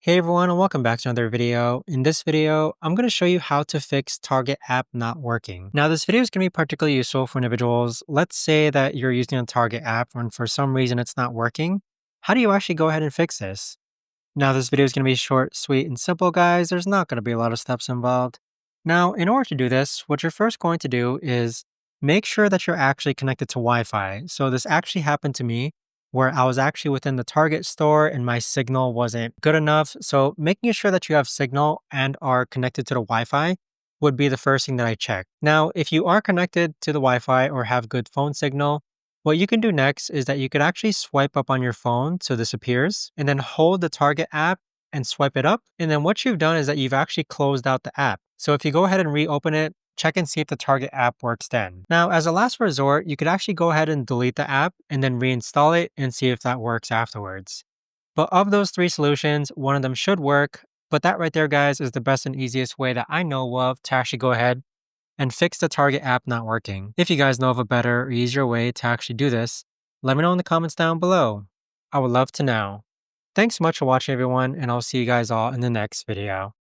Hey everyone, and welcome back to another video. In this video, I'm going to show you how to fix Target app not working. Now, this video is going to be particularly useful for individuals. Let's say that you're using a Target app and for some reason it's not working. How do you actually go ahead and fix this? Now, this video is going to be short, sweet, and simple, guys. There's not going to be a lot of steps involved. Now, in order to do this, what you're first going to do is make sure that you're actually connected to Wi-Fi. So this actually happened to me where I was actually within the Target store and my signal wasn't good enough. So making sure that you have signal and are connected to the Wi-Fi would be the first thing that I check. Now, if you are connected to the Wi-Fi or have good phone signal, what you can do next is that you could actually swipe up on your phone so this appears, and then hold the Target app and swipe it up. And then what you've done is that you've actually closed out the app. So if you go ahead and reopen it, check and see if the Target app works then. Now, as a last resort, you could actually go ahead and delete the app and then reinstall it and see if that works afterwards. But of those three solutions, one of them should work. But that right there, guys, is the best and easiest way that I know of to actually go ahead and fix the Target app not working. If you guys know of a better or easier way to actually do this, let me know in the comments down below. I would love to know. Thanks so much for watching, everyone, and I'll see you guys all in the next video.